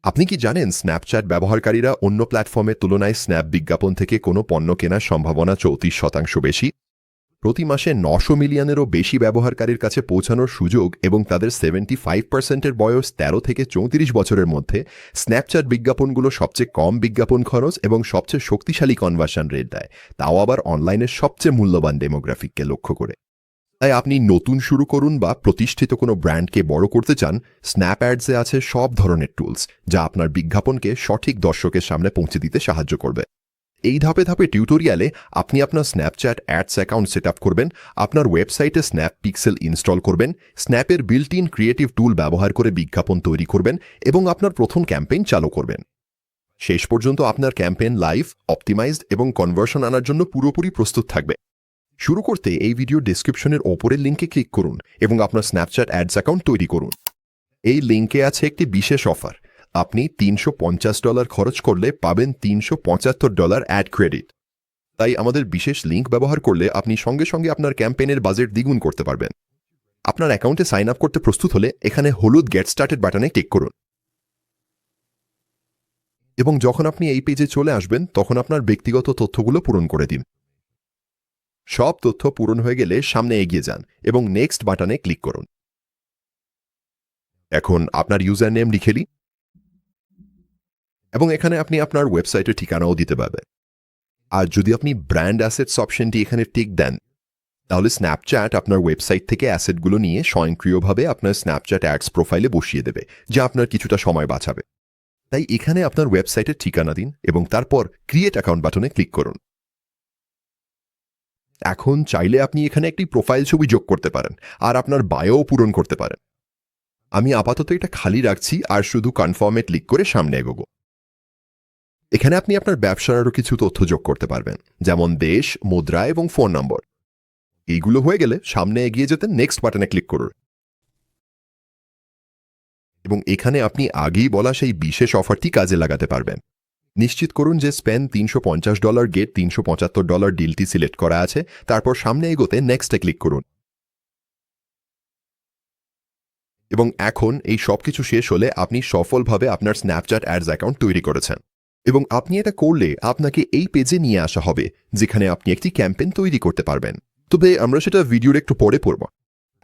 আপনি কি জানেন স্ন্যাপচ্যাট ব্যবহারকারীরা অন্য প্ল্যাটফর্মের তুলনায় স্ন্যাপ বিজ্ঞাপন থেকে কোনো পণ্য কেনার সম্ভাবনা ৩৪% বেশি? প্রতি মাসে ৯০০ মিলিয়নেরও বেশি ব্যবহারকারীর কাছে পৌঁছানোর সুযোগ এবং তাদের 75%-এর বয়স ১৩ থেকে ৩৪ বছরের মধ্যে স্ন্যাপচ্যাট বিজ্ঞাপনগুলো সবচেয়ে কম বিজ্ঞাপন খরচ এবং সবচেয়ে শক্তিশালী কনভার্সন রেট দেয়, তাও আবার অনলাইনের সবচেয়ে মূল্যবান ডেমোগ্রাফিককে লক্ষ্য করে। তাই আপনি নতুন শুরু করুন বা প্রতিষ্ঠিত কোনো ব্র্যান্ডকে বড় করতে চান, স্ন্যাপ অ্যাডসে আছে সব ধরনের টুলস যা আপনার বিজ্ঞাপনকে সঠিক দর্শকের সামনে পৌঁছে দিতে সাহায্য করবে। এই ধাপে ধাপে টিউটোরিয়ালে আপনি আপনার Snapchat ads account set up করবেন, আপনার ওয়েবসাইটে স্ন্যাপ পিক্সেল ইনস্টল করবেন, স্ন্যাপের বিল্ট ইন ক্রিয়েটিভ টুল ব্যবহার করে বিজ্ঞাপন তৈরি করবেন এবং আপনার প্রথম ক্যাম্পেইন চালু করবেন। শেষ পর্যন্ত আপনার ক্যাম্পেইন লাইভ, অপটিমাইজড এবং কনভার্সন আনার জন্য পুরোপুরি প্রস্তুত থাকবে। শুরু করতে এই ভিডিও ডেসক্রিপশনের ওপরের লিঙ্কে ক্লিক করুন এবং আপনার স্ন্যাপচ্যাট অ্যাডস অ্যাকাউন্ট তৈরি করুন। এই লিঙ্কে আছে একটি বিশেষ অফার। আপনি $৩৫০ খরচ করলে পাবেন $৩৭৫ অ্যাড ক্রেডিট। তাই আমাদের বিশেষ লিঙ্ক ব্যবহার করলে আপনি সঙ্গে সঙ্গে আপনার ক্যাম্পেইনের বাজেট দ্বিগুণ করতে পারবেন। আপনার অ্যাকাউন্টে সাইন আপ করতে প্রস্তুত হলে এখানে হলুদ গেট স্টার্টেড বাটনে ক্লিক করুন এবং যখন আপনি এই পেজে চলে আসবেন তখন আপনার ব্যক্তিগত তথ্যগুলো পূরণ করে দিন। সব তথ্য পূরণ হয়ে গেলে সামনে এগিয়ে যান এবং নেক্সট বাটনে ক্লিক করুন। এখন আপনার ইউজার নেম লিখে দিন এবং এখানে আপনি আপনার ওয়েবসাইটের ঠিকানাও দিতে পারবেন। আর যদি আপনি ব্র্যান্ড অ্যাসেটস অপশনটি এখানে টিক দেন, তাহলে স্ন্যাপচ্যাট আপনার ওয়েবসাইট থেকে অ্যাসেটগুলো নিয়ে স্বয়ংক্রিয়ভাবে আপনার স্ন্যাপচ্যাট অ্যাডস প্রোফাইলে বসিয়ে দেবে, যা আপনার কিছুটা সময় বাঁচাবে। তাই এখানে আপনার ওয়েবসাইটের ঠিকানা দিন এবং তারপর ক্রিয়েট অ্যাকাউন্ট বাটনে ক্লিক করুন। এখন চাইলে আপনি এখানে একটি প্রোফাইল ছবি যোগ করতে পারেন আর আপনার বায়োও পূরণ করতে পারেন। আমি আপাতত এটা খালি রাখছি আর শুধু কনফার্মে ক্লিক করে সামনে এগোবো। এখানে আপনি আপনার ব্যবসার আরও কিছু তথ্য যোগ করতে পারবেন, যেমন দেশ, মুদ্রা এবং ফোন নম্বর। এইগুলো হয়ে গেলে সামনে এগিয়ে যেতে নেক্সট বাটনে ক্লিক করুন এবং এখানে আপনি আগেই বলা সেই বিশেষ অফারটি কাজে লাগাতে পারবেন। নিশ্চিত করুন যে স্পেন $৩৫০ গেট $৩৭৫ ডিলটি সিলেক্ট করা আছে, তারপর সামনে এগোতে নেক্সটে ক্লিক করুন। এবং এখন এই সব কিছু শেষ হলে আপনি সফলভাবে আপনার স্ন্যাপচ্যাট অ্যাডস অ্যাকাউন্ট তৈরি করেছেন এবং আপনি এটা করলে আপনাকে এই পেজে নিয়ে আসা হবে যেখানে আপনি একটি ক্যাম্পেইন তৈরি করতে পারবেন। তবে আমরা সেটা ভিডিওর একটু পরে পড়ব।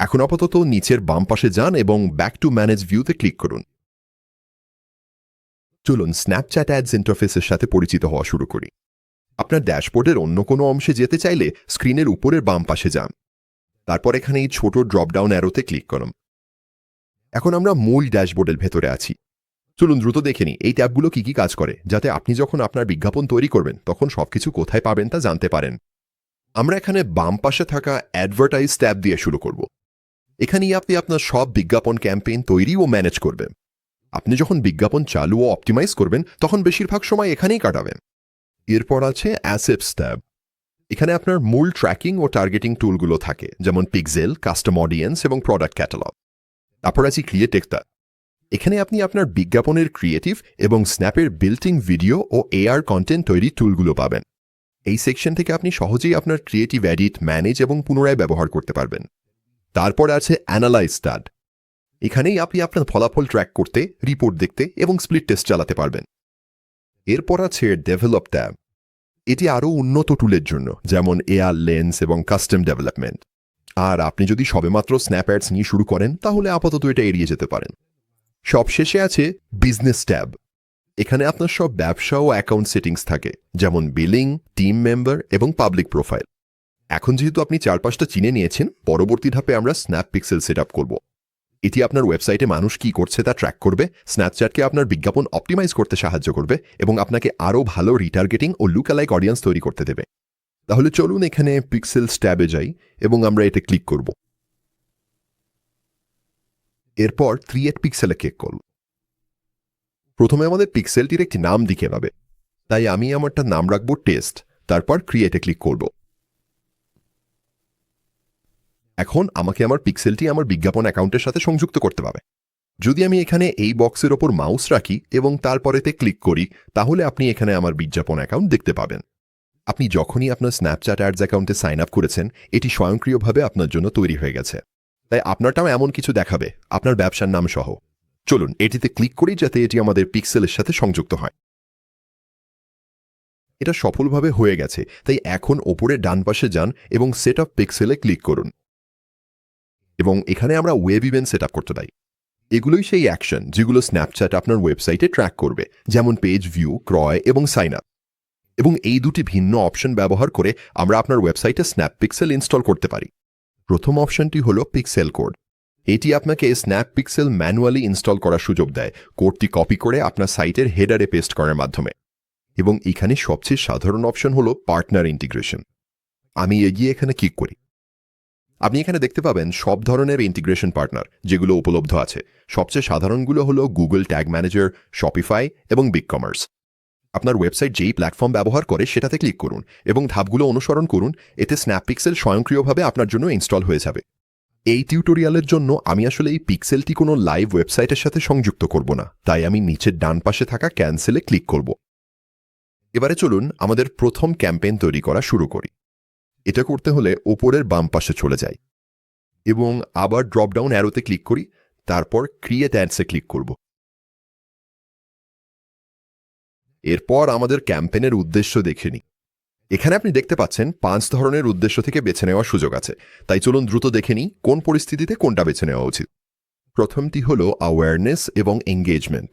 এখন আপাতত নিচের বাম পাশে যান এবং ব্যাক টু ম্যানেজ ভিউতে ক্লিক করুন। চলুন স্ন্যাপচ্যাট অ্যাডস ইন্টারফেসের সাথে পরিচিত হওয়া শুরু করি। আপনার ড্যাশবোর্ডের অন্য কোনো অংশে যেতে চাইলে স্ক্রিনের উপরের বাম পাশে যান, তারপর এখানে এই ছোট ড্রপডাউন অ্যারোতে ক্লিক করুন। এখন আমরা মূল ড্যাশবোর্ডের ভেতরে আছি। চলুন দ্রুত দেখে নিই এই ট্যাবগুলো কি কাজ করে, যাতে আপনি যখন আপনার বিজ্ঞাপন তৈরি করবেন তখন সবকিছু কোথায় পাবেন তা জানতে পারেন। আমরা এখানে বাম পাশে থাকা অ্যাডভার্টাইজ ট্যাব দিয়ে শুরু করব। এখানেই আপনি আপনার সব বিজ্ঞাপন ক্যাম্পেইন তৈরি ও ম্যানেজ করবেন। আপনি যখন বিজ্ঞাপন চালু ও অপটিমাইজ করবেন তখন বেশিরভাগ সময় এখানেই কাটাবেন। এরপর আছে অ্যাসেটস ট্যাব। এখানে আপনার মূল ট্র্যাকিং ও টার্গেটিং টুলগুলো থাকে, যেমন পিক্সেল, কাস্টম অডিয়েন্স এবং প্রোডাক্ট ক্যাটালগ। তারপর আছে ক্রিয়েট টেক্সটা। এখানে আপনি আপনার বিজ্ঞাপনের ক্রিয়েটিভ এবং স্ন্যাপের বিল্টিং ভিডিও ও এআর কন্টেন্ট তৈরি টুলগুলো পাবেন। এই সেকশন থেকে আপনি সহজেই আপনার ক্রিয়েটিভ এডিট, ম্যানেজ এবং পুনরায় ব্যবহার করতে পারবেন। তারপর আছে অ্যানালাইজ ট্যাব। এখানেই আপনি আপনার ফলাফল ট্র্যাক করতে, রিপোর্ট দেখতে এবং স্প্লিট টেস্ট চালাতে পারবেন। এরপর আছে ডেভেলপ ট্যাব। এটি আরও উন্নত টুলের জন্য, যেমন এআর লেন্স এবং কাস্টম ডেভেলপমেন্ট। আর আপনি যদি সবেমাত্র স্ন্যাপ অ্যাডস নিয়ে শুরু করেন তাহলে আপাতত এটা এড়িয়ে যেতে পারেন। সবশেষে আছে বিজনেস ট্যাব। এখানে আপনার সব ব্যবসা ও অ্যাকাউন্ট সেটিংস থাকে, যেমন বিলিং, টিম মেম্বার এবং পাবলিক প্রোফাইল। এখন যেহেতু আপনি চারপাশটা চিনে নিয়েছেন, পরবর্তী ধাপে আমরা স্ন্যাপ পিক্সেল সেট আপ করব। এটি আপনার ওয়েবসাইটে মানুষ কি করছে তা ট্র্যাক করবে, স্ন্যাপচ্যাটকে আপনার বিজ্ঞাপন অপটিমাইজ করতে সাহায্য করবে এবং আপনাকে আরও ভালো রিটার্গেটিং ও লুকঅ্যালাইক অডিয়েন্স তৈরি করতে দেবে। তাহলে চলুন এখানে পিক্সেলস ট্যাবে যাই এবং আমরা এতে ক্লিক করব। এরপর ক্রিয়েট পিক্সেলে ক্লিক করব। প্রথমে আমাদের পিক্সেলটির একটি নাম দিতে হবে, তাই আমি আমারটা নাম রাখব টেস্ট, তারপর ক্রিয়েটে ক্লিক করব। এখন আমাকে আমার পিক্সেলটি আমার বিজ্ঞাপন অ্যাকাউন্টের সাথে সংযুক্ত করতে হবে। যদি আমি এখানে এই বক্সের ওপর মাউস রাখি এবং তারপরেতে ক্লিক করি, তাহলে আপনি এখানে আমার বিজ্ঞাপন অ্যাকাউন্ট দেখতে পাবেন। আপনি যখনই আপনার স্ন্যাপচ্যাট অ্যাডস অ্যাকাউন্টে সাইন আপ করেছেন, এটি স্বয়ংক্রিয়ভাবে আপনার জন্য তৈরি হয়ে গেছে। তাই আপনারটাও এমন কিছু দেখাবে, আপনার ব্যবসার নাম সহ। চলুন এটিতে ক্লিক করি যাতে এটি আমাদের পিক্সেলের সাথে সংযুক্ত হয়। এটা সফলভাবে হয়ে গেছে, তাই এখন ওপরে ডান পাশে যান এবং সেট আপ পিক্সেলে ক্লিক করুন এবং এখানে আমরা ওয়েব ইভেন্ট সেট করতে পারি। এগুলোই সেই অ্যাকশন যেগুলো স্ন্যাপচ্যাট আপনার ওয়েবসাইটে ট্র্যাক করবে, যেমন পেজ ভিউ, ক্রয় এবং সাইন আপ। এবং এই দুটি ভিন্ন অপশন ব্যবহার করে আমরা আপনার ওয়েবসাইটে স্ন্যাপ পিক্সেল ইনস্টল করতে পারি। প্রথম অপশনটি হলো পিক্সেল কোড। এটি আপনাকে স্ন্যাপ পিক্সেল ম্যানুয়ালি ইনস্টল করার সুযোগ দেয়, কোডটি কপি করে আপনার সাইটের হেডারে পেস্ট করার মাধ্যমে। এবং এখানে সবচেয়ে সাধারণ অপশন হলো পার্টনার ইন্টিগ্রেশন। আমি এগিয়ে এখানে ক্লিক করি। আপনি এখানে দেখতে পাবেন সব ধরনের ইন্টিগ্রেশন পার্টনার যেগুলো উপলব্ধ আছে। সবচেয়ে সাধারণগুলো হলো গুগল ট্যাগ ম্যানেজার, শপিফাই এবং বিগ কমার্স। আপনার ওয়েবসাইট যেই প্ল্যাটফর্ম ব্যবহার করে সেটাতে ক্লিক করুন এবং ধাপগুলো অনুসরণ করুন, এতে স্ন্যাপ পিক্সেল স্বয়ংক্রিয়ভাবে আপনার জন্য ইনস্টল হয়ে যাবে। এই টিউটোরিয়ালের জন্য আমি আসলে এই পিক্সেলটি কোনো লাইভ ওয়েবসাইটের সাথে সংযুক্ত করব না, তাই আমি নিচের ডান পাশে থাকা ক্যান্সেলে ক্লিক করব। এবারে চলুন আমাদের প্রথম ক্যাম্পেইন তৈরি করা শুরু করি। এটা করতে হলে ওপরের বাম পাশে চলে যাই এবং আবার ড্রপডাউন অ্যারোতে ক্লিক করি, তারপর ক্রিয়েট অ্যাডসে ক্লিক করব। এরপর আমাদের ক্যাম্পেইনের উদ্দেশ্য দেখে নিই। এখানে আপনি দেখতে পাচ্ছেন 5 ধরনের উদ্দেশ্য থেকে বেছে নেওয়ার সুযোগ আছে, তাই চলুন দ্রুত দেখে নিই কোন পরিস্থিতিতে কোনটা বেছে নেওয়া উচিত। প্রথমটি হলো অ্যাওয়ারনেস এবং এঙ্গেজমেন্ট।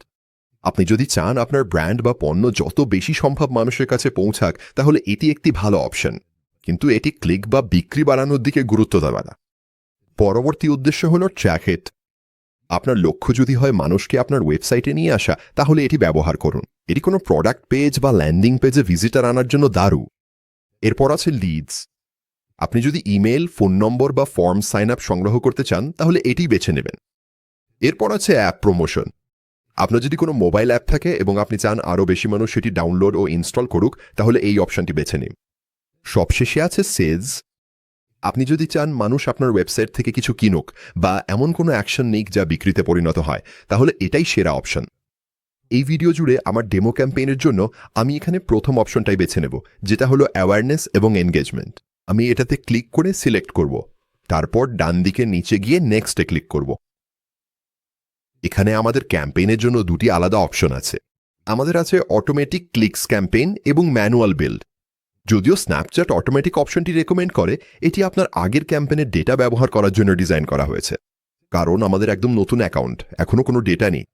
আপনি যদি চান আপনার ব্র্যান্ড বা পণ্য যত বেশি সম্ভব মানুষের কাছে পৌঁছাক, তাহলে এটি একটি ভালো অপশন, কিন্তু এটি ক্লিক বা বিক্রি বাড়ানোর দিকে গুরুত্ব দেওয়া না। পরবর্তী উদ্দেশ্য হলো ট্র্যাক হিট। আপনার লক্ষ্য যদি হয় মানুষকে আপনার ওয়েবসাইটে নিয়ে আসা, তাহলে এটি ব্যবহার করুন। এটি কোনো প্রোডাক্ট পেজ বা ল্যান্ডিং পেজে ভিজিটার আনার জন্য দারুণ। এরপর আছে লিডস। আপনি যদি ইমেল, ফোন নম্বর বা ফর্ম সাইন আপ সংগ্রহ করতে চান, তাহলে এটি বেছে নেবেন। এরপর আছে অ্যাপ প্রমোশন। আপনার যদি কোনো মোবাইল অ্যাপ থাকে এবং আপনি চান আরও বেশি মানুষ সেটি ডাউনলোড ও ইনস্টল করুক, তাহলে এই অপশনটি বেছে নিন। সবশেষে আছে সেলস। আপনি যদি চান মানুষ আপনার ওয়েবসাইট থেকে কিছু কিনুক বা এমন কোনো অ্যাকশন নিক যা বিক্রিতে পরিণত হয়, তাহলে এটাই সেরা অপশন। এই ভিডিও জুড়ে আমার ডেমো ক্যাম্পেইনের জন্য আমি এখানে প্রথম অপশনটাই বেছে নেব, যেটা হলো অ্যাওয়ারনেস এবং এনগেজমেন্ট। আমি এটাতে ক্লিক করে সিলেক্ট করব, তারপর ডান দিকে নিচে গিয়ে নেক্সটে ক্লিক করব। এখানে আমাদের ক্যাম্পেইনের জন্য দুটি আলাদা অপশন আছে। আমাদের আছে অটোমেটিক ক্লিকস ক্যাম্পেইন এবং ম্যানুয়াল বিল্ড। যদিও স্ন্যাপচ্যাট অটোমেটিক অপশনটি রেকমেন্ড করে, এটি আপনার আগের ক্যাম্পেইনের ডেটা ব্যবহার করার জন্য ডিজাইন করা হয়েছে। কারণ আমাদের একদম নতুন অ্যাকাউন্ট, এখনও কোনো ডেটা নেই,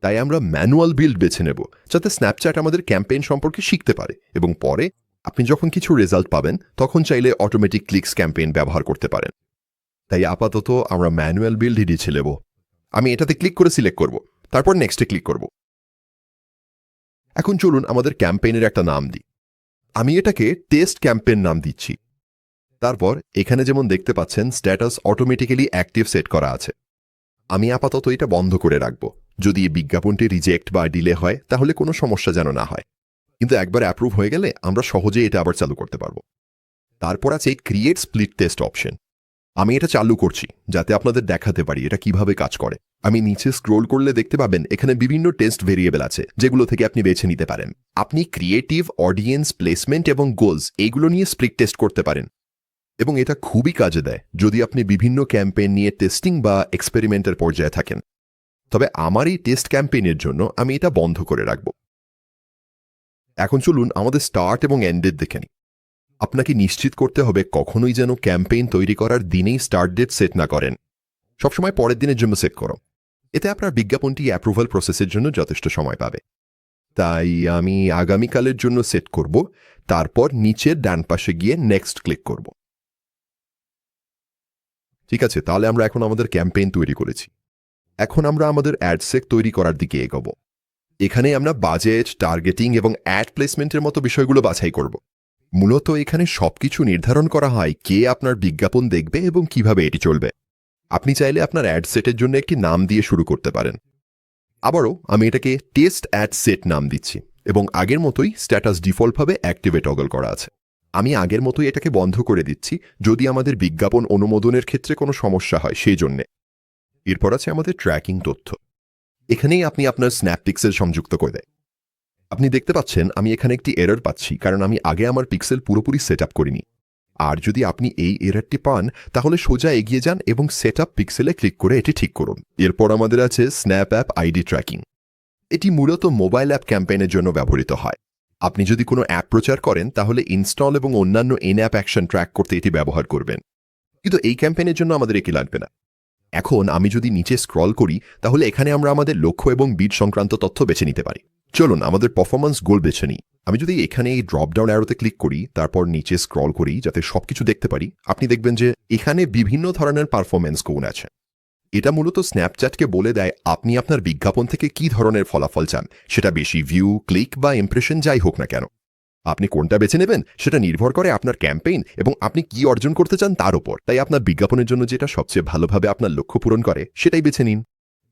তাই আমরা ম্যানুয়াল বিল্ড বেছে নেব, যাতে স্ন্যাপচ্যাট আমাদের ক্যাম্পেইন সম্পর্কে শিখতে পারে এবং পরে আপনি যখন কিছু রেজাল্ট পাবেন তখন চাইলে অটোমেটিক ক্লিকস ক্যাম্পেইন ব্যবহার করতে পারেন। তাই আপাতত আমরা ম্যানুয়াল বিল্ডই বেছে নেব। আমি এটাতে ক্লিক করে সিলেক্ট করব, তারপর নেক্সটে ক্লিক করব। এখন চলুন আমাদের ক্যাম্পেইনের একটা নাম দিই। আমি এটাকে টেস্ট ক্যাম্পেইন নাম দিচ্ছি। তারপর এখানে যেমন দেখতে পাচ্ছেন স্ট্যাটাস অটোমেটিক্যালি অ্যাক্টিভ সেট করা আছে। আমি আপাতত এটা বন্ধ করে রাখব। যদি এই বিজ্ঞাপনটি রিজেক্ট বা ডিলে হয়, তাহলে কোনো সমস্যা যেন না হয়। কিন্তু একবার অ্যাপ্রুভ হয়ে গেলে আমরা সহজেই এটা আবার চালু করতে পারব। তারপর আছে ক্রিয়েট স্প্লিট টেস্ট অপশন। আমি এটা চালু করছি যাতে আপনাদের দেখাতে পারি এটা কিভাবে কাজ করে। আমি নিচে স্ক্রোল করলে দেখতে পাবেন এখানে বিভিন্ন টেস্ট ভেরিয়েবল আছে, যেগুলো থেকে আপনি বেছে নিতে পারেন। আপনি ক্রিয়েটিভ, অডিয়েন্স, প্লেসমেন্ট এবং গোলস এইগুলো নিয়ে স্প্লিট টেস্ট করতে পারেন এবং এটা খুবই কাজে দেয় যদি আপনি বিভিন্ন ক্যাম্পেইন নিয়ে টেস্টিং বা এক্সপেরিমেন্টের পর্যায়ে থাকেন। তবে আমার এই টেস্ট ক্যাম্পেইনের জন্য আমি এটা বন্ধ করে রাখব। এখন চলুন আমাদের স্টার্ট এবং এন্ডের দেখে নিই। আপনাকে নিশ্চিত করতে হবে কখনোই যেন ক্যাম্পেইন তৈরি করার দিনেই স্টার্ট ডেট সেট না করেন। সবসময় পরের দিনের জন্য সেট করো, এতে আপনার বিজ্ঞাপনটি অ্যাপ্রুভাল প্রসেসের জন্য যথেষ্ট সময় পাবে। তাই আমি আগামীকালের জন্য সেট করব, তারপর নিচের ডান পাশে গিয়ে নেক্সট ক্লিক করব। ঠিক আছে, তাহলে আমরা এখন আমাদের ক্যাম্পেইন তৈরি করেছি। এখন আমরা আমাদের অ্যাডসেক তৈরি করার দিকে এগোব। এখানে আমরা বাজেট, টার্গেটিং এবং অ্যাড প্লেসমেন্টের মতো বিষয়গুলো বাছাই করব। মূলত এখানে সবকিছু নির্ধারণ করা হয় কে আপনার বিজ্ঞাপন দেখবে এবং কিভাবে এটি চলবে। আপনি চাইলে আপনার অ্যাড সেটের জন্য একটি নাম দিয়ে শুরু করতে পারেন। আবারও আমি এটাকে টেস্ট অ্যাড সেট নাম দিচ্ছি এবং আগের মতোই স্ট্যাটাস ডিফল্টভাবে অ্যাক্টিভে টগল করা আছে। আমি আগের মতোই এটাকে বন্ধ করে দিচ্ছি যদি আমাদের বিজ্ঞাপন অনুমোদনের ক্ষেত্রে কোনো সমস্যা হয় সেই জন্যে। এরপর আছে আমাদের ট্র্যাকিং তথ্য। এখানেই আপনি আপনার স্ন্যাপ পিক্সেল সংযুক্ত করে দেয়। আপনি দেখতে পাচ্ছেন আমি এখানে একটি এরর পাচ্ছি, কারণ আমি আগে আমার পিক্সেল পুরোপুরি সেট আপ করিনি। আর যদি আপনি এই এররটি পান তাহলে সোজা এগিয়ে যান এবং সেট আপ পিক্সেলে ক্লিক করে এটি ঠিক করুন। এরপর আমাদের আছে স্ন্যাপ অ্যাপ আইডি ট্র্যাকিং। এটি মূলত মোবাইল অ্যাপ ক্যাম্পেইনের জন্য ব্যবহৃত হয়। আপনি যদি কোনো অ্যাপ প্রচার করেন তাহলে ইনস্টল এবং অন্যান্য এন অ্যাপ অ্যাকশন ট্র্যাক করতে এটি ব্যবহার করবেন, কিন্তু এই ক্যাম্পেইনের জন্য আমাদের এটি লাগবে না। এখন আমি যদি নিচে স্ক্রল করি তাহলে এখানে আমরা আমাদের লক্ষ্য এবং বিট সংক্রান্ত তথ্য বেছে নিতে পারি। চলুন আমাদের পারফরম্যান্স গোল বেছে নিই। আমি যদি এখানে এই ড্রপ ডাউন অ্যারোতে ক্লিক করি, তারপর নিচে স্ক্রল করি যাতে সবকিছু দেখতে পারি, আপনি দেখবেন যে এখানে বিভিন্ন ধরনের পারফরম্যান্স কোণ আছে। এটা মূলত স্ন্যাপচ্যাটকে বলে দেয় আপনি আপনার বিজ্ঞাপন থেকে কি ধরনের ফলাফল চান, সেটা বেশি ভিউ, ক্লিক বা ইমপ্রেশন যাই হোক না কেন। আপনি কোনটা বেছে নেবেন সেটা নির্ভর করে আপনার ক্যাম্পেইন এবং আপনি কি অর্জন করতে চান তার উপর। তাই আপনার বিজ্ঞাপনের জন্য যেটা সবচেয়ে ভালোভাবে আপনার লক্ষ্য পূরণ করে সেটাই বেছে নিন।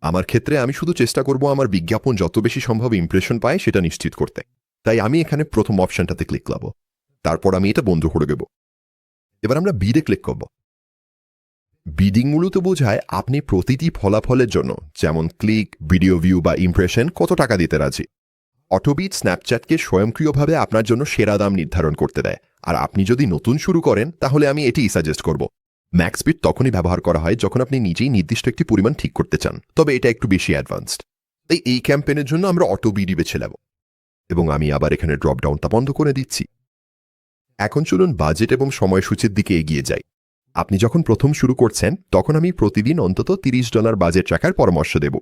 আমার ক্ষেত্রে আমি শুধু চেষ্টা করব আমার বিজ্ঞাপন যত বেশি সম্ভব ইমপ্রেশন পায় সেটা নিশ্চিত করতে। তাই আমি এখানে প্রথম অপশনটাতে ক্লিক করব, তারপর আমি এটা বন্ধ করে দেব। এবার আমরা বিডে ক্লিক করব। বিডিং মূলত বোঝায় আপনি প্রতিটি ফলাফলের জন্য, যেমন ক্লিক, ভিডিও ভিউ বা ইমপ্রেশন, কত টাকা দিতে রাজি। অটোবিট স্ন্যাপচ্যাটকে স্বয়ংক্রিয়ভাবে আপনার জন্য সেরা দাম নির্ধারণ করতে দেয়। আর আপনি যদি নতুন শুরু করেন তাহলে আমি এটিই সাজেস্ট করব। ম্যাক্স বিট তখনই ব্যবহার করা হয় যখন আপনি নিজেই নির্দিষ্ট একটি পরিমাণ ঠিক করতে চান, তবে এটা একটু বেশি অ্যাডভান্সড। তাই এই ক্যাম্পেইনের জন্য আমরা অটোবিডি বেছে নেব এবং আমি আবার এখানে ড্রপ ডাউনটা বন্ধ করে দিচ্ছি। এখন চলুন বাজেট এবং সময়সূচির দিকে এগিয়ে যাই। আপনি যখন প্রথম শুরু করছেন তখন আমি প্রতিদিন অন্তত $30 বাজেট রাখার পরামর্শ দেব।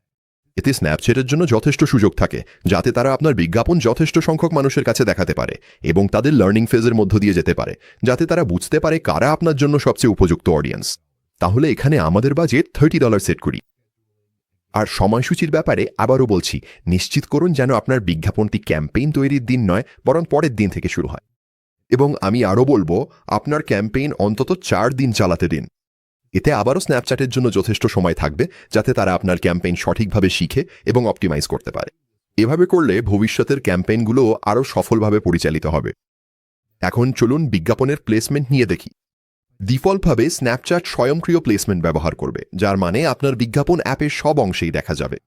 এতে স্ন্যাপচ্যাটের জন্য যথেষ্ট সুযোগ থাকে যাতে তারা আপনার বিজ্ঞাপন যথেষ্ট সংখ্যক মানুষের কাছে দেখাতে পারে এবং তাদের লার্নিং ফেজের মধ্য দিয়ে যেতে পারে, যাতে তারা বুঝতে পারে কারা আপনার জন্য সবচেয়ে উপযুক্ত অডিয়েন্স। তাহলে এখানে আমাদের বাজেট $30 সেট করি। আর সময়সূচির ব্যাপারে আবারও বলছি, নিশ্চিত করুন যেন আপনার বিজ্ঞাপনটি ক্যাম্পেইন তৈরির দিন নয় বরং পরের দিন থেকে শুরু হয়। এবং আমি আরও বলবো, আপনার ক্যাম্পেইন অন্তত 4 দিন চালাতে দিন। এতে আবারও স্ন্যাপচ্যাটের জন্য যথেষ্ট সময় থাকবে যাতে তারা আপনার ক্যাম্পেইন সঠিকভাবে শিখে এবং অপটিমাইজ করতে পারে। এভাবে করলে ভবিষ্যতের ক্যাম্পেইনগুলো আরও সফলভাবে পরিচালিত হবে। এখন চলুন বিজ্ঞাপনের প্লেসমেন্ট নিয়ে দেখি। ডিফল্টভাবে স্ন্যাপচ্যাট স্বয়ংক্রিয় প্লেসমেন্ট ব্যবহার করবে, যার মানে আপনার বিজ্ঞাপন অ্যাপের সব অংশেই দেখা যাবে।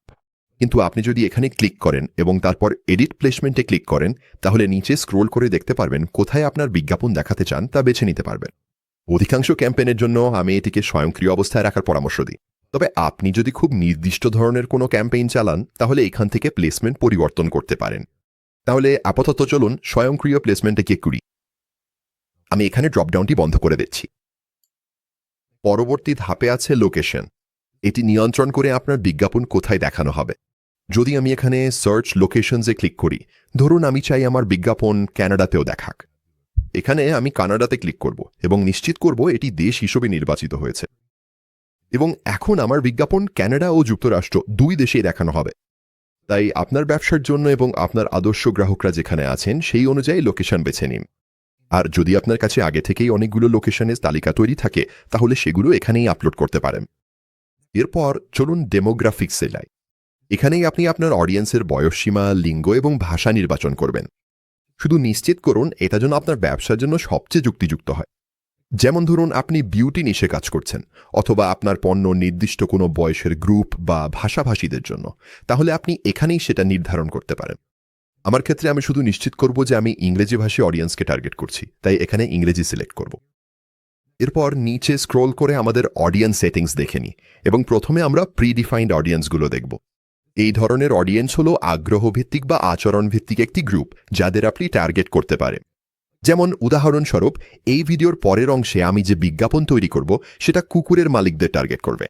কিন্তু আপনি যদি এখানে ক্লিক করেন এবং তারপর এডিট প্লেসমেন্টে ক্লিক করেন তাহলে নিচে স্ক্রোল করে দেখতে পারবেন কোথায় আপনার বিজ্ঞাপন দেখাতে চান তা বেছে নিতে পারবেন। অধিকাংশ ক্যাম্পেইনের জন্য আমি এটিকে স্বয়ংক্রিয় অবস্থায় রাখার পরামর্শ দিই, তবে আপনি যদি খুব নির্দিষ্ট ধরনের কোনো ক্যাম্পেইন চালান তাহলে এখান থেকে প্লেসমেন্ট পরিবর্তন করতে পারেন। তাহলে আপাতত চলুন স্বয়ংক্রিয় প্লেসমেন্টে ক্লিক করি। আমি এখানে ড্রপডাউনটি বন্ধ করে দিচ্ছি। পরবর্তী ধাপে আছে লোকেশন। এটি নিয়ন্ত্রণ করে আপনার বিজ্ঞাপন কোথায় দেখানো হবে। যদি আমি এখানে সার্চ লোকেশনসে ক্লিক করি, ধরুন আমি চাই আমার বিজ্ঞাপন কানাডাতেও দেখাক। এখানে আমি কানাডাতে ক্লিক করব এবং নিশ্চিত করব এটি দেশ হিসেবে নির্বাচিত হয়েছে। এবং এখন আমার বিজ্ঞাপন কানাডা ও যুক্তরাষ্ট্র দুই দেশেই দেখানো হবে। তাই আপনার ব্যবসার জন্য এবং আপনার আদর্শ গ্রাহকরা যেখানে আছেন সেই অনুযায়ী লোকেশন বেছে নিন। আর যদি আপনার কাছে আগে থেকেই অনেকগুলো লোকেশনের তালিকা তৈরি থাকে তাহলে সেগুলো এখানেই আপলোড করতে পারেন। এরপর চলুন ডেমোগ্রাফিক্সে যাই। এখানেই আপনি আপনার অডিয়েন্সের বয়সসীমা, লিঙ্গ এবং ভাষা নির্বাচন করবেন। শুধু নিশ্চিত করুন এটা যেন আপনার ব্যবসার জন্য সবচেয়ে যুক্তিযুক্ত হয়। যেমন ধরুন আপনি বিউটি নিশে কাজ করছেন অথবা আপনার পণ্য নির্দিষ্ট কোনো বয়সের গ্রুপ বা ভাষাভাষীদের জন্য, তাহলে আপনি এখানেই সেটা নির্ধারণ করতে পারেন। আমার ক্ষেত্রে আমি শুধু নিশ্চিত করব যে আমি ইংরেজি ভাষী অডিয়েন্সকে টার্গেট করছি, তাই এখানে ইংরেজি সিলেক্ট করব। এরপর নিচে স্ক্রোল করে আমাদের অডিয়েন্স সেটিংস দেখে নিই এবং প্রথমে আমরা প্রিডিফাইন্ড অডিয়েন্সগুলো দেখব। এই ধরনের অডিয়েন্স হলো আগ্রহভিত্তিক বা আচরণভিত্তিক একটি গ্রুপ যাদের আপনি টার্গেট করতে পারেন। যেমন উদাহরণস্বরূপ এই ভিডিওর পরের অংশে আমি যে বিজ্ঞাপন তৈরি করব সেটা কুকুরের মালিকদের টার্গেট করবে।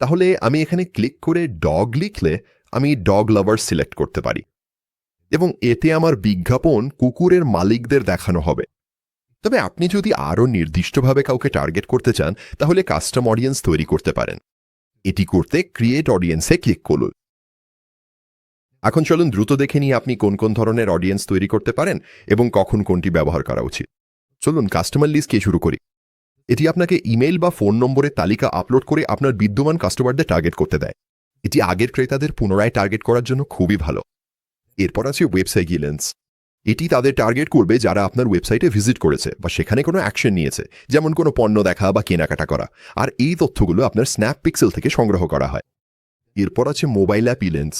তাহলে আমি এখানে ক্লিক করে ডগ লিখলে আমি ডগ লাভার্স সিলেক্ট করতে পারি এবং এতে আমার বিজ্ঞাপন কুকুরের মালিকদের দেখানো হবে। তবে আপনি যদি আরও নির্দিষ্টভাবে কাউকে টার্গেট করতে চান তাহলে কাস্টম অডিয়েন্স তৈরি করতে পারেন। এটি করতে ক্রিয়েট অডিয়েন্সে ক্লিক করুন। এখন চলুন দ্রুত দেখে নিই আপনি কোন কোন ধরনের অডিয়েন্স তৈরি করতে পারেন এবং কখন কোনটি ব্যবহার করা উচিত। চলুন কাস্টমার লিস্ট শুরু করি। এটি আপনাকে ইমেল বা ফোন নম্বরের তালিকা আপলোড করে আপনার বিদ্যমান কাস্টমারদের টার্গেট করতে দেয়। এটি আগের ক্রেতাদের পুনরায় টার্গেট করার জন্য খুবই ভালো। এরপর আছে ওয়েবসাইট লিংকস। এটি তাদের টার্গেট করবে যারা আপনার ওয়েবসাইটে ভিজিট করেছে বা সেখানে কোনো অ্যাকশন নিয়েছে, যেমন কোনো পণ্য দেখা বা কেনাকাটা করা। আর এই তথ্যগুলো আপনার স্ন্যাপ পিক্সেল থেকে সংগ্রহ করা হয়। এরপর আছে মোবাইল অ্যাপ ইলেন্স।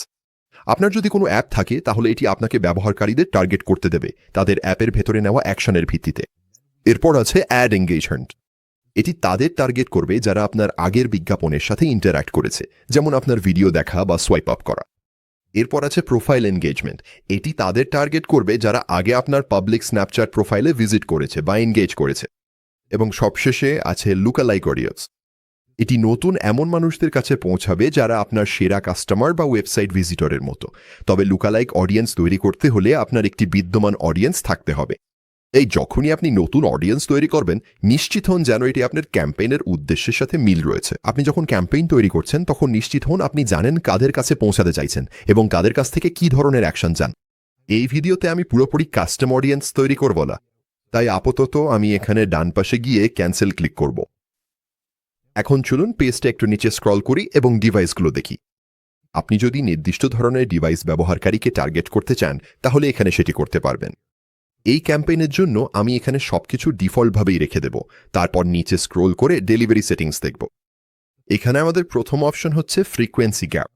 আপনার যদি কোনো অ্যাপ থাকে তাহলে এটি আপনাকে ব্যবহারকারীদের টার্গেট করতে দেবে তাদের অ্যাপের ভেতরে নেওয়া অ্যাকশনের ভিত্তিতে। এরপর আছে অ্যাড এঙ্গেজমেন্ট। এটি তাদের টার্গেট করবে যারা আপনার আগের বিজ্ঞাপনের সাথে ইন্টারঅ্যাক্ট করেছে, যেমন আপনার ভিডিও দেখা বা সোয়াইপ আপ করা। এরপর আছে প্রোফাইল এনগেজমেন্ট। এটি তাদের টার্গেট করবে যারা আগে আপনার পাবলিক স্ন্যাপচ্যাট প্রোফাইলে ভিজিট করেছে বা এনগেজ করেছে। এবং সবশেষে আছে লুকালাইক অডিয়েন্স। এটি নতুন এমন মানুষদের কাছে পৌঁছাবে যারা আপনার সেরা কাস্টমার বা ওয়েবসাইট ভিজিটরের মতো। তবে লুকালাইক অডিয়েন্স তৈরি করতে হলে আপনার একটি বিদ্যমান অডিয়েন্স থাকতে হবে। এই যখনই আপনি নতুন অডিয়েন্স তৈরি করবেন, নিশ্চিত হন যেন এটি আপনার ক্যাম্পেইনের উদ্দেশ্যের সাথে মিল রয়েছে। আপনি যখন ক্যাম্পেইন তৈরি করছেন তখন নিশ্চিত হন আপনি জানেন কাদের কাছে পৌঁছাতে চাইছেন এবং কাদের কাছ থেকে কি ধরনের অ্যাকশন চান। এই ভিডিওতে আমি পুরোপুরি কাস্টম অডিয়েন্স তৈরি করব না, তাই আপাতত আমি এখানে ডান পাশে গিয়ে ক্যান্সেল ক্লিক করব। এখন চলুন পেজটা একটু নিচে স্ক্রল করি এবং ডিভাইসগুলো দেখি। আপনি যদি নির্দিষ্ট ধরনের ডিভাইস ব্যবহারকারীকে টার্গেট করতে চান তাহলে এখানে সেটি করতে পারবেন। এই ক্যাম্পেইনের জন্য আমি এখানে সবকিছু ডিফল্টভাবেই রেখে দেব। তারপর নিচে স্ক্রোল করে ডেলিভারি সেটিংস দেখব। এখানে আমাদের প্রথম অপশন হচ্ছে ফ্রিকোয়েন্সি গ্যাপ।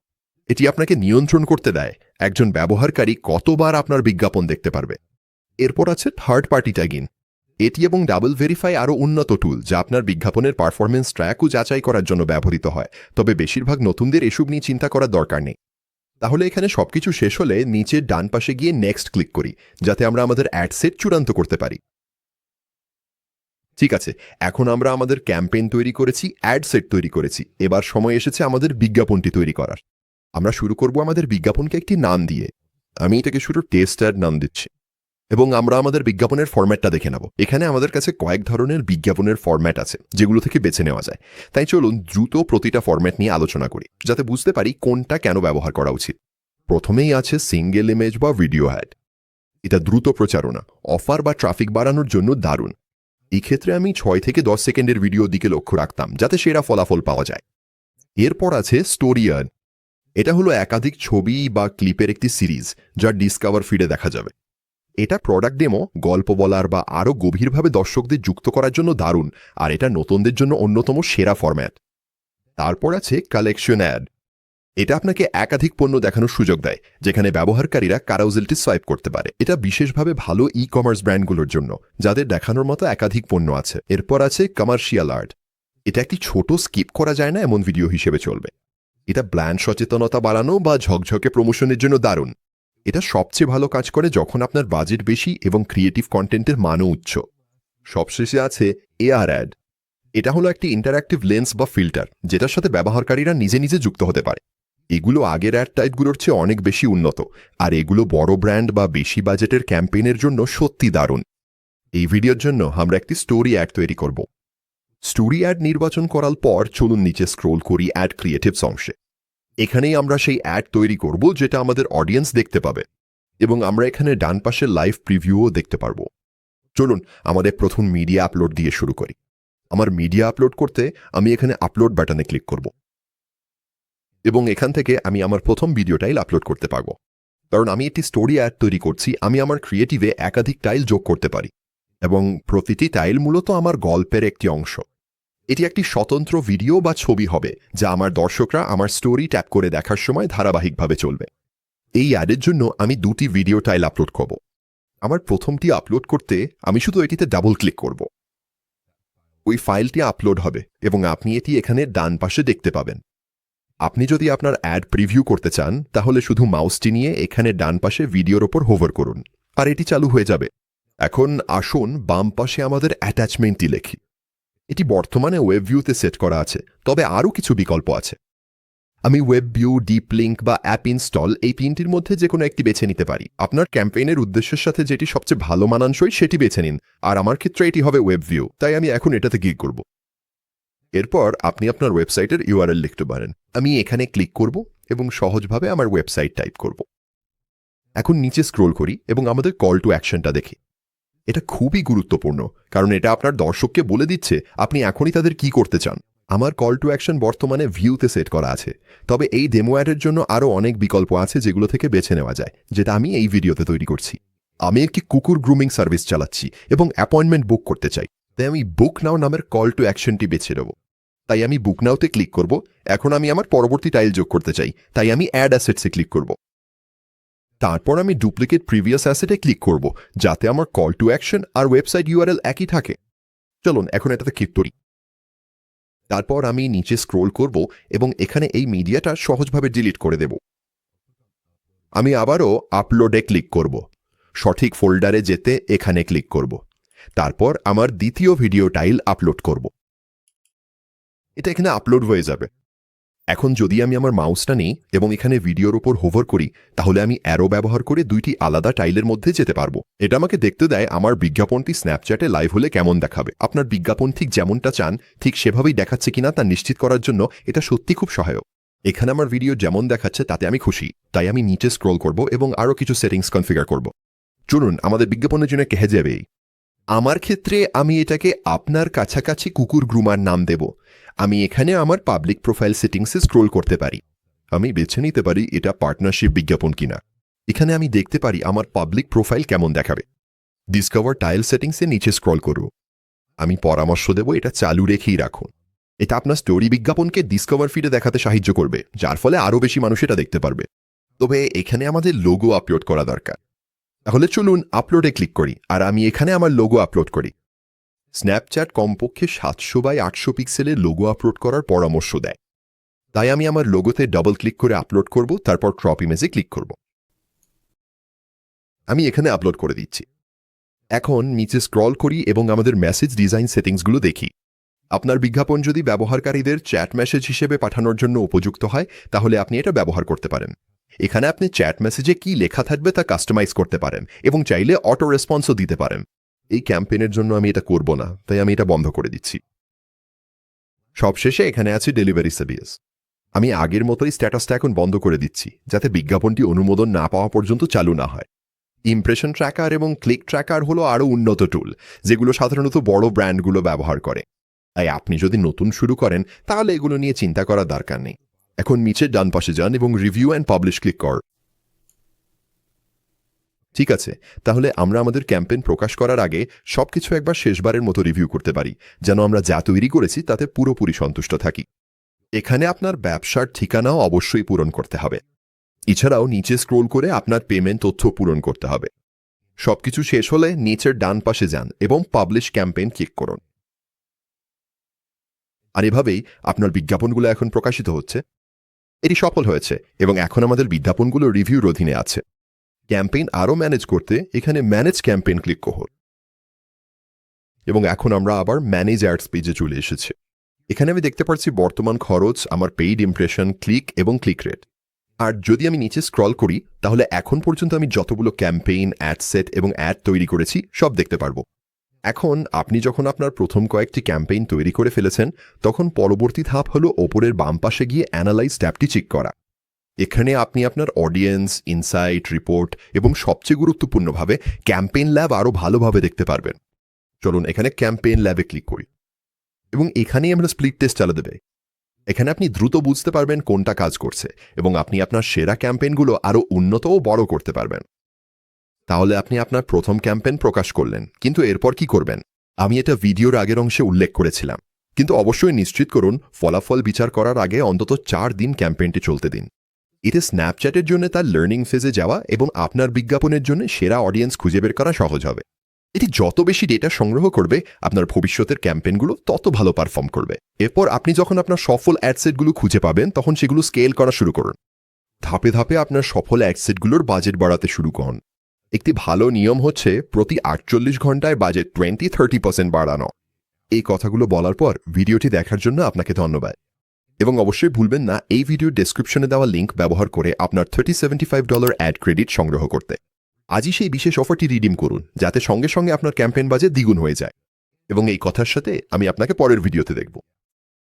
এটি আপনাকে নিয়ন্ত্রণ করতে দেয় একজন ব্যবহারকারী কতবার আপনার বিজ্ঞাপন দেখতে পারবে। এরপর আছে থার্ড পার্টি ট্যাগিং। এটি এবং ডাবল ভেরিফাই আরও উন্নত টুল যা আপনার বিজ্ঞাপনের পারফরমেন্স ট্র্যাক ও যাচাই করার জন্য ব্যবহৃত হয়। তবে বেশিরভাগ নতুনদের এসব নিয়ে চিন্তা করার দরকার নেই। তাহলে এখানে সবকিছু শেষ হলে নিচে ডান পাশে গিয়ে নেক্সট ক্লিক করি, যাতে আমরা আমাদের অ্যাড সেট চূড়ান্ত করতে পারি। ঠিক আছে, এখন আমরা আমাদের ক্যাম্পেইন তৈরি করেছি, অ্যাড সেট তৈরি করেছি। এবার সময় এসেছে আমাদের বিজ্ঞাপনটি তৈরি করার। আমরা শুরু করব আমাদের বিজ্ঞাপনকে একটি নাম দিয়ে। আমি এটাকে শুধু টেস্ট অ্যাড নাম দিচ্ছি এবং আমরা আমাদের বিজ্ঞাপনের ফরম্যাটটা দেখে নেব। এখানে আমাদের কাছে কয়েক ধরনের বিজ্ঞাপনের ফরম্যাট আছে যেগুলো থেকে বেছে নেওয়া যায়। তাই চলুন দ্রুত প্রতিটা ফরম্যাট নিয়ে আলোচনা করি, যাতে বুঝতে পারি কোনটা কেন ব্যবহার করা উচিত। প্রথমেই আছে সিঙ্গেল ইমেজ বা ভিডিও অ্যাড। এটা দ্রুত প্রচারণা, অফার বা ট্রাফিক বাড়ানোর জন্য দারুণ। এই ক্ষেত্রে আমি 6 থেকে 10 সেকেন্ডের ভিডিওর দিকে লক্ষ্য রাখতাম, যাতে সেরা ফলাফল পাওয়া যায়। এরপর আছে স্টোরি অ্যাড। এটা হলো একাধিক ছবি বা ক্লিপের একটি সিরিজ যা ডিসকভার ফিডে দেখা যাবে। এটা প্রোডাক্ট ডেমো, গল্প বলার বা আরও গভীরভাবে দর্শকদের যুক্ত করার জন্য দারুণ, আর এটা নতুনদের জন্য অন্যতম সেরা ফরম্যাট। তারপর আছে কালেকশন অ্যাড। এটা আপনাকে একাধিক পণ্য দেখানোর সুযোগ দেয়, যেখানে ব্যবহারকারীরা কারাউজেলটি সোয়াইপ করতে পারে। এটা বিশেষভাবে ভালো ই কমার্স ব্র্যান্ডগুলোর জন্য, যাদের দেখানোর মতো একাধিক পণ্য আছে। এরপর আছে কমার্শিয়াল আর্ট। এটা একটি ছোট স্কিপ করা যায় না এমন ভিডিও হিসেবে চলবে। এটা ব্র্যান্ড সচেতনতা বাড়ানো বা ঝকঝকে প্রমোশনের জন্য দারুণ। এটা সবচেয়ে ভালো কাজ করে যখন আপনার বাজেট বেশি এবং ক্রিয়েটিভ কন্টেন্টের মানও উচ্চ। সবশেষে আছে এআর অ্যাড। এটা হলো একটি ইন্টারঅ্যাক্টিভ লেন্স বা ফিল্টার, যেটার সাথে ব্যবহারকারীরা নিজে নিজে যুক্ত হতে পারে। এগুলো আগের অ্যাড টাইপগুলোর চেয়ে অনেক বেশি উন্নত, আর এগুলো বড় ব্র্যান্ড বা বেশি বাজেটের ক্যাম্পেইনের জন্য সত্যি দারুণ। এই ভিডিওর জন্য আমরা একটি স্টোরি অ্যাড তৈরি করব। স্টোরি অ্যাড নির্বাচন করার পর চলুন নিচে স্ক্রোল করি অ্যাড ক্রিয়েটিভস অংশে। এখানেই আমরা সেই অ্যাড তৈরি করব যেটা আমাদের অডিয়েন্স দেখতে পাবে, এবং আমরা এখানে ডান পাশে লাইভ প্রিভিউও দেখতে পারব। চলুন আমাদের প্রথম মিডিয়া আপলোড দিয়ে শুরু করি। আমার মিডিয়া আপলোড করতে আমি এখানে আপলোড বাটনে ক্লিক করব, এবং এখান থেকে আমি আমার প্রথম ভিডিও টাইল আপলোড করতে পারবো। কারণ আমি একটি স্টোরি অ্যাড তৈরি করছি, আমি আমার ক্রিয়েটিভে একাধিক টাইল যোগ করতে পারি, এবং প্রতিটি টাইল মূলত আমার গল্পের একটি অংশ। এটি একটি স্বতন্ত্র ভিডিও বা ছবি হবে যা আমার দর্শকরা আমার স্টোরি ট্যাপ করে দেখার সময় ধারাবাহিকভাবে চলবে। এই অ্যাডের জন্য আমি 2টি ভিডিও টাইল আপলোড করব। আমার প্রথমটি আপলোড করতে আমি শুধু এটিতে ডাবল ক্লিক করব। ওই ফাইলটি আপলোড হবে এবং আপনি এটি এখানে ডান পাশে দেখতে পাবেন। আপনি যদি আপনার অ্যাড প্রিভিউ করতে চান তাহলে শুধু মাউসটি নিয়ে এখানে ডান পাশে ভিডিওর ওপর হোভার করুন, আর এটি চালু হয়ে যাবে। এখন আসুন বাম পাশে আমাদের অ্যাটাচমেন্টটি লিখি। এটি বর্তমানে ওয়েব ভিউতে সেট করা আছে, তবে আরও কিছু বিকল্প আছে। আমি ওয়েব ভিউ, ডিপ লিঙ্ক বা অ্যাপ ইনস্টল এই তিনটির মধ্যে যে কোনো একটি বেছে নিতে পারি। আপনার ক্যাম্পেইনের উদ্দেশ্যের সাথে যেটি সবচেয়ে ভালো মানানসই সেটি বেছে নিন, আর আমার ক্ষেত্রে এটি হবে ওয়েব ভিউ, তাই আমি এখন এটাতে ক্লিক করব। এরপর আপনি আপনার ওয়েবসাইটের ইউআরএল লিখতে পারেন। আমি এখানে ক্লিক করব এবং সহজভাবে আমার ওয়েবসাইট টাইপ করব। এখন নিচে স্ক্রোল করি এবং আমাদের কল টু অ্যাকশনটা দেখি। এটা খুবই গুরুত্বপূর্ণ, কারণ এটা আপনার দর্শককে বলে দিচ্ছে আপনি এখনই তাদের কি করতে চান। আমার কল টু অ্যাকশন বর্তমানে ভিউতে সেট করা আছে, তবে এই ডেমো অ্যাডের জন্য আরও অনেক বিকল্প আছে যেগুলো থেকে বেছে নেওয়া যায়, যেটা আমি এই ভিডিওতে তৈরি করছি। আমি একটি কুকুর গ্রুমিং সার্ভিস চালাচ্ছি এবং অ্যাপয়েন্টমেন্ট বুক করতে চাই, তাই আমি বুক নাও নামের কল টু অ্যাকশনটি বেছে নেব। তাই আমি বুক নাওতে ক্লিক করব। এখন আমি আমার পরবর্তী টাইল যোগ করতে চাই, তাই আমি অ্যাড অ্যাসেটসে ক্লিক করব। তারপর আমি ডুপ্লিকেট প্রিভিয়াস অ্যাসেটে ক্লিক করব, যাতে আমার কল টু অ্যাকশন আর ওয়েবসাইট ইউআরএল একই থাকে। চলুন এখন এটাতে ক্লিক করি। তারপর আমি নিচে স্ক্রোল করব এবং এখানে এই মিডিয়াটা সহজভাবে ডিলিট করে দেব। আমি আবারও আপলোডে ক্লিক করব। সঠিক ফোল্ডারে যেতে এখানে ক্লিক করব। তারপর আমার দ্বিতীয় ভিডিও টাইল আপলোড করব। এটা এখানে আপলোড হয়ে যাবে। এখন যদি আমি আমার মাউসটা নিই এবং এখানে ভিডিওর উপর হোভার করি, তাহলে আমি অ্যারো ব্যবহার করে দুইটি আলাদা টাইলের মধ্যে যেতে পারবো। এটা আমাকে দেখতে দেয় আমার বিজ্ঞাপনটি স্ন্যাপচ্যাটে লাইভ হলে কেমন দেখাবে। আপনার বিজ্ঞাপন ঠিক যেমনটা চান ঠিক সেভাবেই দেখাচ্ছে কিনা তা নিশ্চিত করার জন্য এটা সত্যি খুব সহায়ক। এখানে আমার ভিডিও যেমন দেখাচ্ছে তাতে আমি খুশি, তাই আমি নিচে স্ক্রল করব এবং আরও কিছু সেটিংস কনফিগার করব। চলুন আমাদের বিজ্ঞাপনের জন্য কেহে যাবে। আমার ক্ষেত্রে আমি এটাকে আপনার কাছাকাছি কুকুর গ্রুমার নাম দেব। আমি এখানে আমার পাবলিক প্রোফাইল সেটিংসে স্ক্রোল করতে পারি। আমি বেছে নিতে পারি এটা পার্টনারশিপ বিজ্ঞাপন কিনা। এখানে আমি দেখতে পারি আমার পাবলিক প্রোফাইল কেমন দেখাবে। ডিসকভার টাইল সেটিংসে নিচে স্ক্রল করব। আমি পরামর্শ দেব এটা চালু রেখেই রাখুন। এটা আপনার স্টোরি বিজ্ঞাপনকে ডিসকভার ফিডে দেখাতে সাহায্য করবে, যার ফলে আরও বেশি মানুষ এটা দেখতে পারবে। তবে এখানে আমাদের লোগো আপলোড করা দরকার। তাহলে চলুন আপলোডে ক্লিক করি আর আমি এখানে আমার লোগো আপলোড করি। স্ন্যাপচ্যাট কমপক্ষে 700x800 পিক্সেলের লোগো আপলোড করার পরামর্শ দেয়, তাই আমি আমার লোগোতে ডাবল ক্লিক করে আপলোড করব, তারপর ক্রপ ইমেজে ক্লিক করব। আমি এখানে আপলোড করে দিচ্ছি। এখন নিচে স্ক্রল করি এবং আমাদের মেসেজ ডিজাইন সেটিংসগুলো দেখি। আপনার বিজ্ঞাপন যদি ব্যবহারকারীদের চ্যাট মেসেজ হিসেবে পাঠানোর জন্য উপযুক্ত হয়, তাহলে আপনি এটা ব্যবহার করতে পারেন। এখানে আপনি চ্যাট মেসেজে কি লেখা থাকবে তা কাস্টমাইজ করতে পারেন এবং চাইলে অটো রেসপন্সও দিতে পারেন। এই ক্যাম্পেইনের জন্য আমি এটা করব না, তাই আমি এটা বন্ধ করে দিচ্ছি। সবশেষে এখানে আছে ডেলিভারি সার্ভিস। আমি আগের মতোই স্ট্যাটাসটা এখন বন্ধ করে দিচ্ছি, যাতে বিজ্ঞাপনটি অনুমোদন না পাওয়া পর্যন্ত চালু না হয়। ইমপ্রেশন ট্র্যাকার এবং ক্লিক ট্র্যাকার হলো আরও উন্নত টুল, যেগুলো সাধারণত বড় ব্র্যান্ডগুলো ব্যবহার করে। তাই আপনি যদি নতুন শুরু করেন তাহলে এগুলো নিয়ে চিন্তা করার দরকার নেই। এখন নিচে ডান পাশে যান এবং রিভিউ অ্যান্ড পাবলিশ ক্লিক কর। ঠিক আছে, তাহলে আমরা আমাদের ক্যাম্পেইন প্রকাশ করার আগে সবকিছু একবার শেষবারের মতো রিভিউ করতে পারি, যেন আমরা যা তৈরি করেছি তাতে পুরোপুরি সন্তুষ্ট থাকি। এখানে আপনার ব্যবসার ঠিকানাও অবশ্যই পূরণ করতে হবে। এছাড়াও নিচে স্ক্রোল করে আপনার পেমেন্ট তথ্য পূরণ করতে হবে। সবকিছু শেষ হলে নিচের ডান পাশে যান এবং পাবলিশ ক্যাম্পেইন ক্লিক করুন। আর এভাবেই আপনার বিজ্ঞাপনগুলো এখন প্রকাশিত হচ্ছে। এটি সফল হয়েছে এবং এখন আমাদের বিজ্ঞাপনগুলো রিভিউর অধীনে আছে। ক্যাম্পেইন আরও ম্যানেজ করতে এখানে ম্যানেজ ক্যাম্পেইন ক্লিক করুন। এবং এখন আমরা আবার ম্যানেজ অ্যাডস পেজে চলে এসেছি। এখানে আমি দেখতে পাচ্ছি বর্তমান খরচ, আমার পেইড ইমপ্রেশন, ক্লিক এবং ক্লিক রেট। আর যদি আমি নিচে স্ক্রল করি তাহলে এখন পর্যন্ত আমি যতগুলো ক্যাম্পেইন, অ্যাড সেট এবং অ্যাড তৈরি করেছি সব দেখতে পারবো। এখন আপনি যখন আপনার প্রথম কয়েকটি ক্যাম্পেইন তৈরি করে ফেলেছেন, তখন পরবর্তী ধাপ হলো ওপরের বাম পাশে গিয়ে অ্যানালাইজ ট্যাবটি চেক করা। এখানে আপনি আপনার অডিয়েন্স, ইনসাইট, রিপোর্ট এবং সবচেয়ে গুরুত্বপূর্ণভাবে ক্যাম্পেইন ল্যাব আরও ভালোভাবে দেখতে পারবেন। চলুন এখানে ক্যাম্পেইন ল্যাবে ক্লিক করি এবং এখানেই আমরা স্প্লিট টেস্ট চালা দেবে। এখানে আপনি দ্রুত বুঝতে পারবেন কোনটা কাজ করছে এবং আপনি আপনার সেরা ক্যাম্পেইনগুলো আরও উন্নত ও বড় করতে পারবেন। তাহলে আপনি আপনার প্রথম ক্যাম্পেইন প্রকাশ করলেন, কিন্তু এরপর কি করবেন? আমি এটা ভিডিওর আগের অংশে উল্লেখ করেছিলাম, কিন্তু অবশ্যই নিশ্চিত করুন ফলাফল বিচার করার আগে অন্তত 4 দিন ক্যাম্পেইনটি চলতে দিন। এতে স্ন্যাপচ্যাটের জন্য তার লার্নিং ফেজে যাওয়া এবং আপনার বিজ্ঞাপনের জন্য সেরা অডিয়েন্স খুঁজে বের করা সহজ হবে। এটি যত বেশি ডেটা সংগ্রহ করবে, আপনার ভবিষ্যতের ক্যাম্পেইনগুলো তত ভালো পারফর্ম করবে। এরপর আপনি যখন আপনার সফল অ্যাডসেটগুলো খুঁজে পাবেন, তখন সেগুলো স্কেল করা শুরু করুন। ধাপে ধাপে আপনার সফল অ্যাডসেটগুলোর বাজেট বাড়াতে শুরু করুন। একটি ভালো নিয়ম হচ্ছে প্রতি 48 ঘন্টায় বাজেট 20-30% বাড়ানো। এই কথাগুলো বলার পর ভিডিওটি দেখার জন্য আপনাকে ধন্যবাদ। এবং অবশ্যই ভুলবেন না এই ভিডিওর ডেসক্রিপশনে দেওয়া লিঙ্ক ব্যবহার করে আপনার $30-75 অ্যাড ক্রেডিট সংগ্রহ করতে। আজই সেই বিশেষ অফারটি রিডিম করুন, যাতে সঙ্গে সঙ্গে আপনার ক্যাম্পেইন বাজেট দ্বিগুণ হয়ে যায়। এবং এই কথার সাথে আমি আপনাকে পরের ভিডিওতে দেখব।